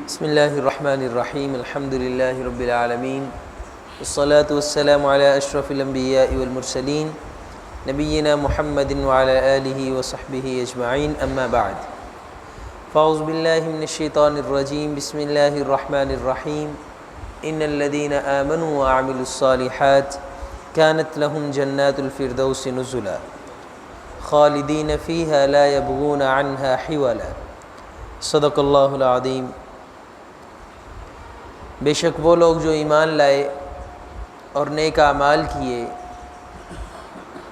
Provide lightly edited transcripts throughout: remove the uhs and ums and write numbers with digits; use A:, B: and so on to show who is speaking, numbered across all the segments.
A: بسم اللہ الرحمن الرحیم الحمد للہ رب العالمین والصلاة والسلام علی اشرف الانبیاء والمرسلین نبینا محمد وعلی آلہ وصحبہ اجمعین اما بعد فاعوذ باللہ من الشیطان الرجیم بسم اللہ الرحمن الرحیم ان الذین آمنوا وعملوا الصالحات كانت لهم جنات الفردوس نزلا خالدین فیہا لا یبغون عنہا حولا صدق اللہ العظیم۔ بے شک وہ لوگ جو ایمان لائے اور نیک اعمال کیے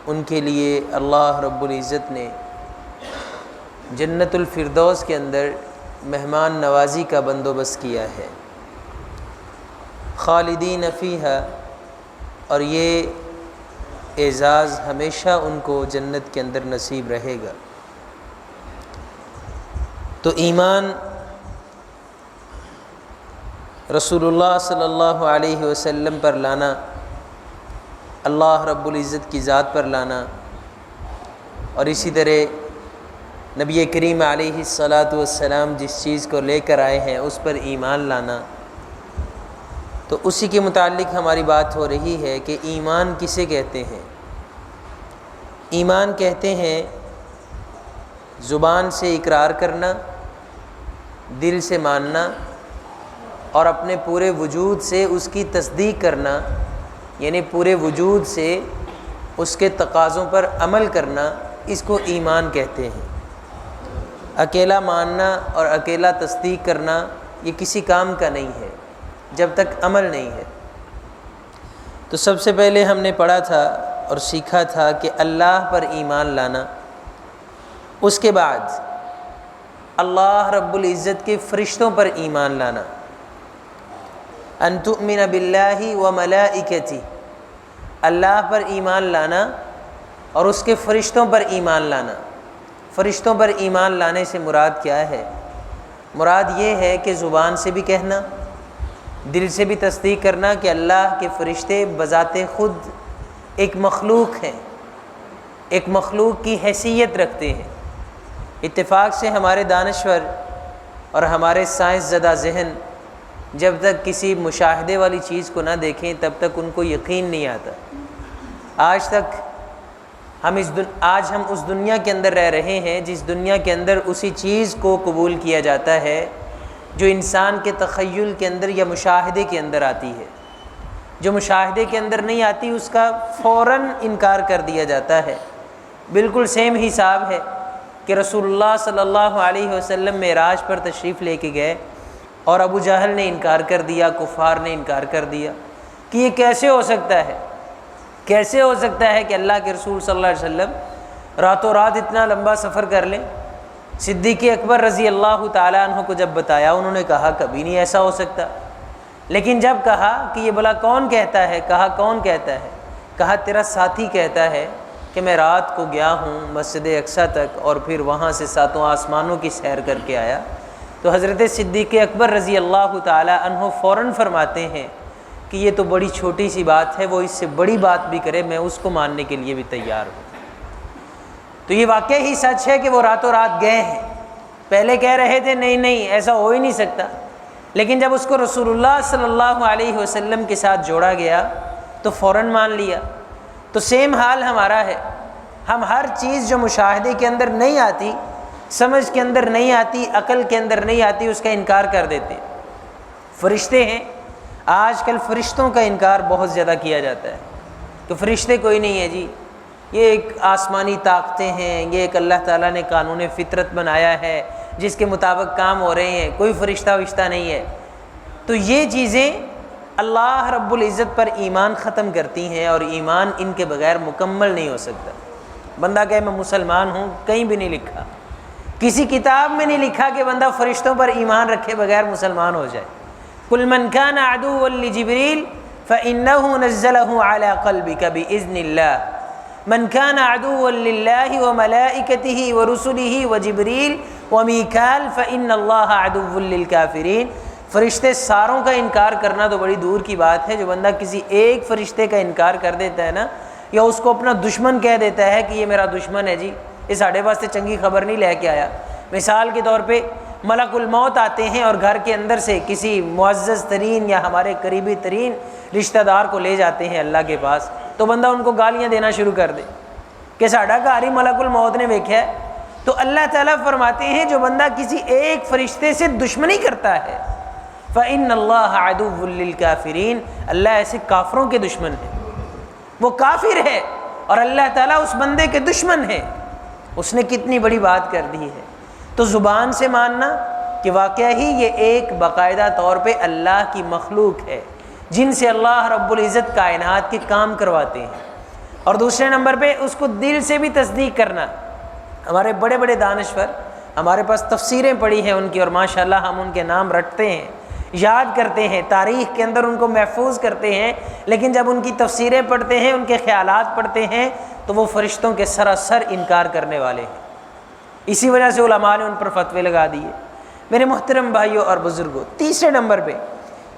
A: ان کے لیے اللہ رب العزت نے جنت الفردوس کے اندر مہمان نوازی کا بندوبست کیا ہے۔ خالدین فیہا، اور یہ اعزاز ہمیشہ ان کو جنت کے اندر نصیب رہے گا۔ تو ایمان رسول اللہ صلی اللہ علیہ وسلم پر لانا، اللہ رب العزت کی ذات پر لانا، اور اسی طرح نبی کریم علیہ الصلاۃ والسلام جس چیز کو لے کر آئے ہیں اس پر ایمان لانا، تو اسی کے متعلق ہماری بات ہو رہی ہے کہ ایمان کسے کہتے ہیں۔ ایمان کہتے ہیں زبان سے اقرار کرنا، دل سے ماننا اور اپنے پورے وجود سے اس کی تصدیق کرنا، یعنی پورے وجود سے اس کے تقاضوں پر عمل کرنا، اس کو ایمان کہتے ہیں۔ اکیلا ماننا اور اکیلا تصدیق کرنا یہ کسی کام کا نہیں ہے جب تک عمل نہیں ہے۔ تو سب سے پہلے ہم نے پڑھا تھا اور سیکھا تھا کہ اللہ پر ایمان لانا، اس کے بعد اللہ رب العزت کے فرشتوں پر ایمان لانا، ان تؤمن باللہ و ملائکتہ، اللہ پر ایمان لانا اور اس کے فرشتوں پر ایمان لانا۔ فرشتوں پر ایمان لانے سے مراد کیا ہے؟ مراد یہ ہے کہ زبان سے بھی کہنا، دل سے بھی تصدیق کرنا کہ اللہ کے فرشتے بذات خود ایک مخلوق ہیں، ایک مخلوق کی حیثیت رکھتے ہیں۔ اتفاق سے ہمارے دانشور اور ہمارے سائنس زدہ ذہن جب تک کسی مشاہدے والی چیز کو نہ دیکھیں تب تک ان کو یقین نہیں آتا۔ آج ہم اس دنیا کے اندر رہ رہے ہیں جس دنیا کے اندر اسی چیز کو قبول کیا جاتا ہے جو انسان کے تخیل کے اندر یا مشاہدے کے اندر آتی ہے۔ جو مشاہدے کے اندر نہیں آتی اس کا فوراً انکار کر دیا جاتا ہے۔ بالکل سیم حساب ہے کہ رسول اللہ صلی اللہ علیہ وسلم معراج پر تشریف لے کے گئے اور ابو جہل نے انکار کر دیا، کفار نے انکار کر دیا کہ یہ کیسے ہو سکتا ہے، کیسے ہو سکتا ہے کہ اللہ کے رسول صلی اللہ علیہ وسلم راتوں رات اتنا لمبا سفر کر لیں۔ صدیق اکبر رضی اللہ تعالیٰ عنہ کو جب بتایا انہوں نے کہا کبھی نہیں ایسا ہو سکتا، لیکن جب کہا کہ یہ بھلا کون کہتا ہے، کہا کون کہتا ہے؟ کہا تیرا ساتھی کہتا ہے کہ میں رات کو گیا ہوں مسجد اقصیٰ تک اور پھر وہاں سے ساتوں آسمانوں کی سیر کر کے آیا۔ تو حضرت صدیق اکبر رضی اللہ تعالیٰ عنہ فوراً فرماتے ہیں کہ یہ تو بڑی چھوٹی سی بات ہے، وہ اس سے بڑی بات بھی کرے میں اس کو ماننے کے لیے بھی تیار ہوں۔ تو یہ واقعہ ہی سچ ہے کہ وہ راتوں رات گئے ہیں۔ پہلے کہہ رہے تھے نہیں ایسا ہو ہی نہیں سکتا، لیکن جب اس کو رسول اللہ صلی اللہ علیہ وسلم کے ساتھ جوڑا گیا تو فوراً مان لیا۔ تو سیم حال ہمارا ہے، ہم ہر چیز جو مشاہدے کے اندر نہیں آتی، سمجھ کے اندر نہیں آتی، عقل کے اندر نہیں آتی، اس کا انکار کر دیتے۔ فرشتے ہیں، آج کل فرشتوں کا انکار بہت زیادہ کیا جاتا ہے کہ فرشتے کوئی نہیں ہے جی، یہ ایک آسمانی طاقتیں ہیں، یہ ایک اللہ تعالیٰ نے قانون فطرت بنایا ہے جس کے مطابق کام ہو رہے ہیں، کوئی فرشتہ وشتہ نہیں ہے۔ تو یہ چیزیں اللہ رب العزت پر ایمان ختم کرتی ہیں اور ایمان ان کے بغیر مکمل نہیں ہو سکتا۔ بندہ کہے میں مسلمان ہوں، کہیں بھی نہیں لکھا، کسی کتاب میں نہیں لکھا کہ بندہ فرشتوں پر ایمان رکھے بغیر مسلمان ہو جائے۔ قل من كان عدوا لجبريل فإنه نزله على قلبك بإذن الله من كان عدوا لله وملائكته ورسله وجبريل وميكال فإن الله عدو للكافرين۔ فرشتے ساروں کا انکار کرنا تو بڑی دور کی بات ہے۔ جو بندہ کسی ایک فرشتے کا انکار کر دیتا ہے نا، یا اس کو اپنا دشمن کہہ دیتا ہے کہ یہ میرا دشمن ہے جی، یہ ساڈے واسطے چنگی خبر نہیں لے کے آیا، مثال کے طور پہ ملک الموت آتے ہیں اور گھر کے اندر سے کسی معزز ترین یا ہمارے قریبی ترین رشتہ دار کو لے جاتے ہیں اللہ کے پاس، تو بندہ ان کو گالیاں دینا شروع کر دے کہ ساڈا گھر ہی ملک الموت نے ویکھیا ہے۔ تو اللہ تعالیٰ فرماتے ہیں جو بندہ کسی ایک فرشتے سے دشمنی کرتا ہے فَإِنَّ اللَّهَ عَدُوٌّ لِّلْكَافِرِينَ، اللہ ایسے کافروں کے دشمن ہے، وہ کافر ہے اور اللہ تعالیٰ اس بندے کے دشمن ہے۔ اس نے کتنی بڑی بات کر دی ہے۔ تو زبان سے ماننا کہ واقعہ ہی یہ ایک باقاعدہ طور پہ اللہ کی مخلوق ہے جن سے اللہ رب العزت کائنات کے کام کرواتے ہیں، اور دوسرے نمبر پہ اس کو دل سے بھی تصدیق کرنا۔ ہمارے بڑے بڑے دانشور، ہمارے پاس تفسیریں پڑھی ہیں ان کی، اور ماشاءاللہ ہم ان کے نام رٹتے ہیں، یاد کرتے ہیں، تاریخ کے اندر ان کو محفوظ کرتے ہیں، لیکن جب ان کی تفسیریں پڑھتے ہیں، ان کے خیالات پڑھتے ہیں، تو وہ فرشتوں کے سراسر انکار کرنے والے ہیں۔ اسی وجہ سے علماء نے ان پر فتوے لگا دیے۔ میرے محترم بھائیوں اور بزرگوں، تیسرے نمبر پہ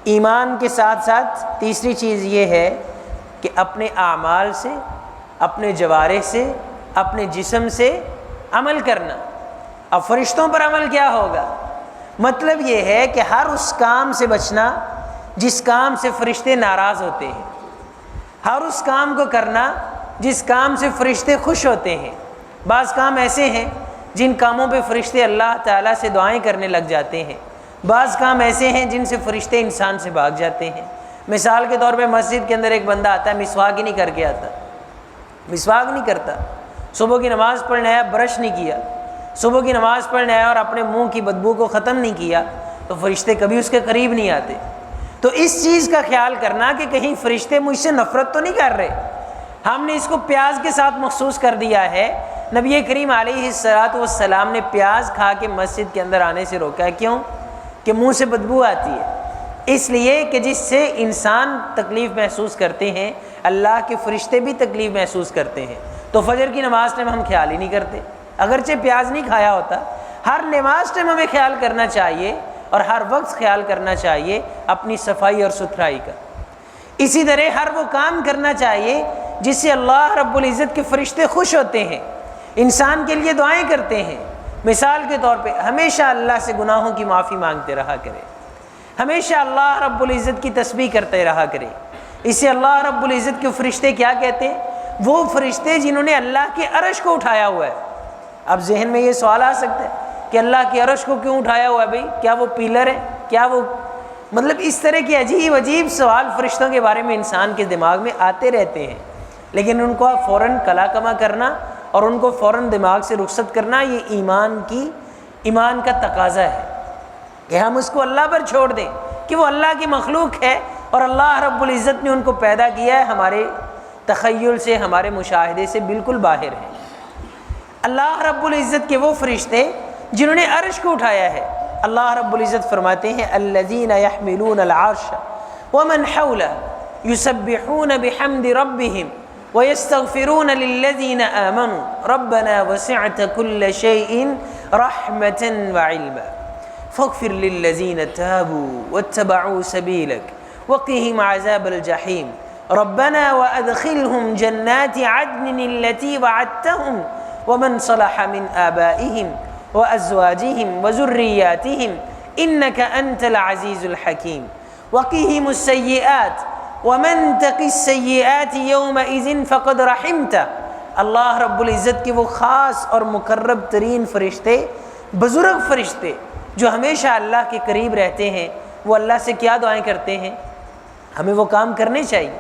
A: ایمان کے ساتھ ساتھ تیسری چیز یہ ہے کہ اپنے اعمال سے، اپنے جوارح سے، اپنے جسم سے عمل کرنا۔ اب فرشتوں پر عمل کیا ہوگا؟ مطلب یہ ہے کہ ہر اس کام سے بچنا جس کام سے فرشتے ناراض ہوتے ہیں، ہر اس کام کو کرنا جس کام سے فرشتے خوش ہوتے ہیں۔ بعض کام ایسے ہیں جن کاموں پہ فرشتے اللہ تعالیٰ سے دعائیں کرنے لگ جاتے ہیں، بعض کام ایسے ہیں جن سے فرشتے انسان سے بھاگ جاتے ہیں۔ مثال کے طور پہ مسجد کے اندر ایک بندہ آتا ہے، مسواک ہی نہیں کر کے آتا، مسواک نہیں کرتا، صبح کی نماز پڑھنے آیا، برش نہیں کیا، صبح کی نماز پڑھنے آیا اور اپنے منہ کی بدبو کو ختم نہیں کیا، تو فرشتے کبھی اس کے قریب نہیں آتے۔ تو اس چیز کا خیال کرنا کہ کہیں فرشتے مجھ سے نفرت تو نہیں کر رہے۔ ہم نے اس کو پیاز کے ساتھ مخصوص کر دیا ہے۔ نبی کریم علیہ السلام نے پیاز کھا کے مسجد کے اندر آنے سے روکا ہے۔ کیوں؟ کہ منہ سے بدبو آتی ہے، اس لیے کہ جس سے انسان تکلیف محسوس کرتے ہیں، اللہ کے فرشتے بھی تکلیف محسوس کرتے ہیں۔ تو فجر کی نماز ٹائم ہم خیال ہی نہیں کرتے، اگرچہ پیاز نہیں کھایا ہوتا۔ ہر نماز ٹائم ہمیں خیال کرنا چاہیے اور ہر وقت خیال کرنا چاہیے اپنی صفائی اور ستھرائی کا۔ اسی طرح ہر وہ کام کرنا چاہیے جس سے اللہ رب العزت کے فرشتے خوش ہوتے ہیں، انسان کے لیے دعائیں کرتے ہیں۔ مثال کے طور پہ ہمیشہ اللہ سے گناہوں کی معافی مانگتے رہا کرے، ہمیشہ اللہ رب العزت کی تسبیح کرتے رہا کرے۔ اس سے اللہ رب العزت کے فرشتے کیا کہتے ہیں؟ وہ فرشتے جنہوں نے اللہ کے عرش کو اٹھایا ہوا ہے۔ اب ذہن میں یہ سوال آ سکتا ہے کہ اللہ کے عرش کو کیوں اٹھایا ہوا ہے بھائی؟ کیا وہ پیلر ہے؟ کیا وہ مطلب اس طرح کے عجیب عجیب سوال فرشتوں کے بارے میں انسان کے دماغ میں آتے رہتے ہیں، لیکن ان کو فوراً کلا کما کرنا اور ان کو فوراً دماغ سے رخصت کرنا یہ ایمان کا تقاضا ہے کہ ہم اس کو اللہ پر چھوڑ دیں کہ وہ اللہ کی مخلوق ہے اور اللہ رب العزت نے ان کو پیدا کیا ہے، ہمارے تخیل سے، ہمارے مشاہدے سے بالکل باہر ہے۔ اللہ رب العزت کے وہ فرشتے جنہوں نے عرش کو اٹھایا ہے، اللہ رب العزت فرماتے ہیں الذین یحملون العرش ومن حولہ یسبحون بحمد ربہم وَيَسْتَغْفِرُونَ لِلَّذِينَ آمَنُوا رَبَّنَا وَسِعْتَ كُلَّ شَيْءٍ رَحْمَةً وَعِلْمًا فَاغْفِرْ لِلَّذِينَ تَابُوا وَاتَّبَعُوا سَبِيلَكَ وَقِهِمْ عَذَابَ الْجَحِيمِ رَبَّنَا وَأَدْخِلْهُمْ جَنَّاتِ عَدْنٍ الَّتِي وَعَدتَّهُمْ وَمَنْ صَلَحَ مِنْ آبَائِهِمْ وَأَزْوَاجِهِمْ وَذُرِّيَّاتِهِمْ إِنَّكَ أَنْتَ الْعَزِيزُ الْحَكِيمُ وَقِهِمُ السَّيِّئَاتِ وَمَن تَقِ السَّيِّئَاتِ يَوْمَئِذٍ فَقَدْ رَحِمْتَ۔ اللہ رب العزت کے وہ خاص اور مقرب ترین فرشتے، بزرگ فرشتے جو ہمیشہ اللہ کے قریب رہتے ہیں، وہ اللہ سے کیا دعائیں کرتے ہیں؟ ہمیں وہ کام کرنے چاہیے۔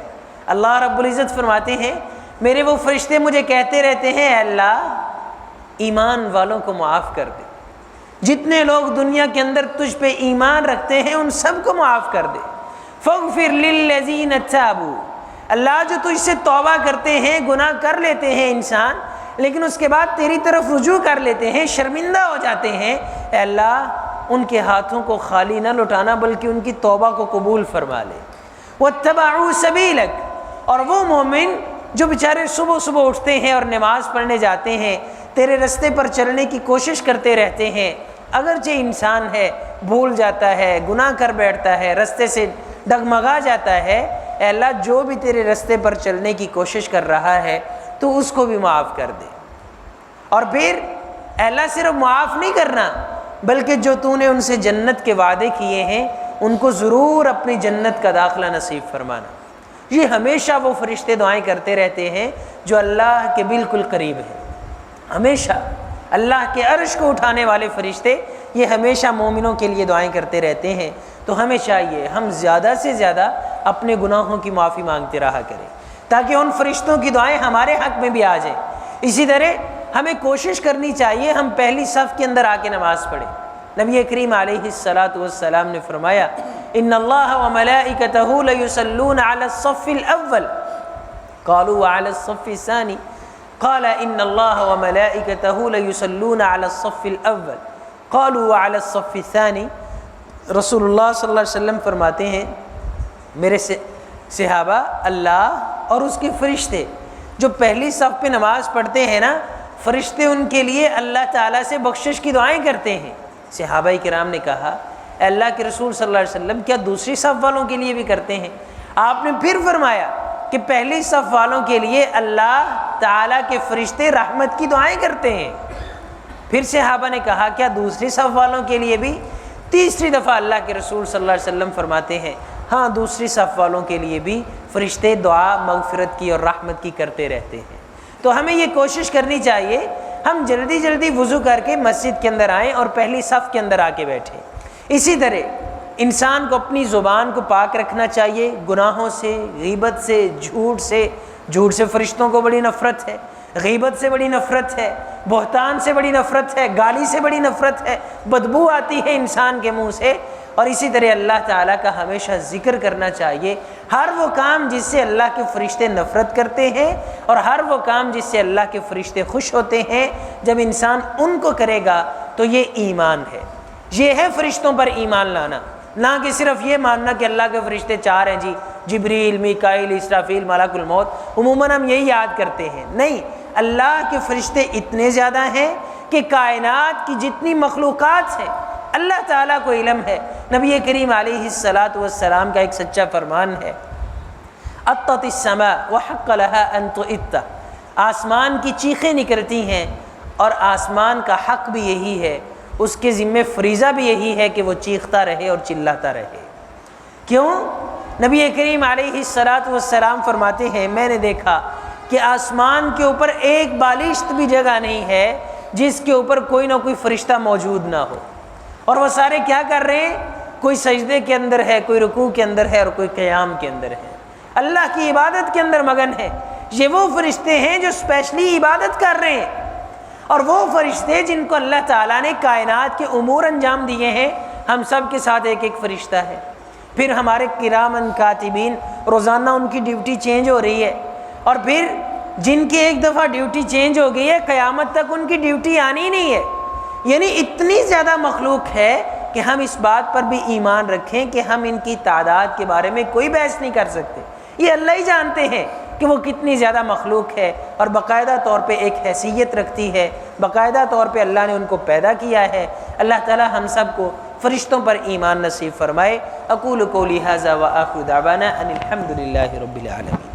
A: اللہ رب العزت فرماتے ہیں میرے وہ فرشتے مجھے کہتے رہتے ہیں اے اللہ ایمان والوں کو معاف کر دے، جتنے لوگ دنیا کے اندر تجھ پہ ایمان رکھتے ہیں ان سب کو معاف کر دے۔ فَاغْفِرْ لِلَّذِينَ تَابُوا، اللہ جو تجھ سے توبہ کرتے ہیں، گناہ کر لیتے ہیں انسان، لیکن اس کے بعد تیری طرف رجوع کر لیتے ہیں، شرمندہ ہو جاتے ہیں، اے اللہ ان کے ہاتھوں کو خالی نہ لوٹانا بلکہ ان کی توبہ کو قبول فرما لے۔ وَاتَّبَعُوا سَبِيلَكَ، اور وہ مومن جو بیچارے صبح صبح اٹھتے ہیں اور نماز پڑھنے جاتے ہیں، تیرے رستے پر چلنے کی کوشش کرتے رہتے ہیں، اگرچہ انسان ہے، بھول جاتا ہے، گناہ کر بیٹھتا ہے، رستے سے ڈگمگا جاتا ہے، اے اللہ جو بھی تیرے رستے پر چلنے کی کوشش کر رہا ہے تو اس کو بھی معاف کر دے۔ اور پھر اللہ صرف معاف نہیں کرنا بلکہ جو تو نے ان سے جنت کے وعدے کیے ہیں ان کو ضرور اپنی جنت کا داخلہ نصیب فرمانا۔ یہ ہمیشہ وہ فرشتے دعائیں کرتے رہتے ہیں جو اللہ کے بالکل قریب ہیں۔ ہمیشہ اللہ کے عرش کو اٹھانے والے فرشتے یہ ہمیشہ مومنوں کے لیے دعائیں کرتے رہتے ہیں۔ تو ہمیں چاہیے ہم زیادہ سے زیادہ اپنے گناہوں کی معافی مانگتے رہا کریں تاکہ ان فرشتوں کی دعائیں ہمارے حق میں بھی آ جائیں۔ اسی طرح ہمیں کوشش کرنی چاہیے ہم پہلی صف کے اندر آ کے نماز پڑھیں۔ نبی کریم علیہ الصلاۃ والسلام نے فرمایا ان اللہ وملائکتہ لیصلون علی الصف الاول قالوا وعلی الصف الثانی قال ان اللہ وملائکتہ لیصلون علی الصف الاول قالوا وعلی الصف الثانی۔ رسول اللہ صلی اللہ علیہ وسلم فرماتے ہیں میرے صحابہ، اللہ اور اس کے فرشتے جو پہلی صف پہ نماز پڑھتے ہیں نا، فرشتے ان کے لیے اللہ تعالیٰ سے بخشش کی دعائیں کرتے ہیں۔ صحابہ کرام نے کہا اے اللہ کے رسول صلی اللہ علیہ وسلم کیا دوسری صف والوں کے لیے بھی کرتے ہیں؟ آپ نے پھر فرمایا کہ پہلی صف والوں کے لیے اللہ تعالیٰ کے فرشتے رحمت کی دعائیں کرتے ہیں۔ پھر صحابہ نے کہا کیا دوسری صف والوں کے لیے بھی؟ تیسری دفعہ اللہ کے رسول صلی اللہ علیہ وسلم فرماتے ہیں ہاں دوسری صف والوں کے لیے بھی فرشتے دعا مغفرت کی اور رحمت کی کرتے رہتے ہیں۔ تو ہمیں یہ کوشش کرنی چاہیے ہم جلدی جلدی وضو کر کے مسجد کے اندر آئیں اور پہلی صف کے اندر آ کے بیٹھیں۔ اسی طرح انسان کو اپنی زبان کو پاک رکھنا چاہیے گناہوں سے، غیبت سے، جھوٹ سے فرشتوں کو بڑی نفرت ہے، غیبت سے بڑی نفرت ہے، بہتان سے بڑی نفرت ہے، گالی سے بڑی نفرت ہے، بدبو آتی ہے انسان کے منہ سے۔ اور اسی طرح اللہ تعالیٰ کا ہمیشہ ذکر کرنا چاہیے، ہر وہ کام جس سے اللہ کے فرشتے نفرت کرتے ہیں اور ہر وہ کام جس سے اللہ کے فرشتے خوش ہوتے ہیں، جب انسان ان کو کرے گا تو یہ ایمان ہے۔ یہ ہے فرشتوں پر ایمان لانا، نہ کہ صرف یہ ماننا کہ اللہ کے فرشتے چار ہیں، جبریل، میکائیل، اسرافیل، ملک الموت، عموماً ہم یہی یاد کرتے ہیں۔ نہیں، اللہ کے فرشتے اتنے زیادہ ہیں کہ کائنات کی جتنی مخلوقات ہیں اللہ تعالیٰ کو علم ہے۔ نبی کریم علیہ الصلاۃ والسلام کا ایک سچا فرمان ہے اطت السماء وحق لها ان تؤت، آسمان کی چیخیں نکلتی ہیں اور آسمان کا حق بھی یہی ہے، اس کے ذمہ فریضہ بھی یہی ہے کہ وہ چیختا رہے اور چلاتا رہے۔ کیوں؟ نبی کریم علیہ الصلاۃ والسلام فرماتے ہیں میں نے دیکھا کہ آسمان کے اوپر ایک بالشت بھی جگہ نہیں ہے جس کے اوپر کوئی نہ کوئی فرشتہ موجود نہ ہو، اور وہ سارے کیا کر رہے ہیں؟ کوئی سجدے کے اندر ہے، کوئی رکوع کے اندر ہے اور کوئی قیام کے اندر ہے، اللہ کی عبادت کے اندر مگن ہے۔ یہ وہ فرشتے ہیں جو اسپیشلی عبادت کر رہے ہیں، اور وہ فرشتے جن کو اللہ تعالیٰ نے کائنات کے امور انجام دیے ہیں، ہم سب کے ساتھ ایک ایک فرشتہ ہے۔ پھر ہمارے کرامن کاتبین روزانہ ان کی ڈیوٹی چینج ہو رہی ہے، اور پھر جن کی ایک دفعہ ڈیوٹی چینج ہو گئی ہے قیامت تک ان کی ڈیوٹی آنی نہیں ہے۔ یعنی اتنی زیادہ مخلوق ہے کہ ہم اس بات پر بھی ایمان رکھیں کہ ہم ان کی تعداد کے بارے میں کوئی بحث نہیں کر سکتے، یہ اللہ ہی جانتے ہیں کہ وہ کتنی زیادہ مخلوق ہے اور باقاعدہ طور پہ ایک حیثیت رکھتی ہے، باقاعدہ طور پہ اللہ نے ان کو پیدا کیا ہے۔ اللہ تعالی ہم سب کو فرشتوں پر ایمان نصیب فرمائے۔ اقول قولی ھذا وآخر دعوانا ان الحمد للہ رب العالمین۔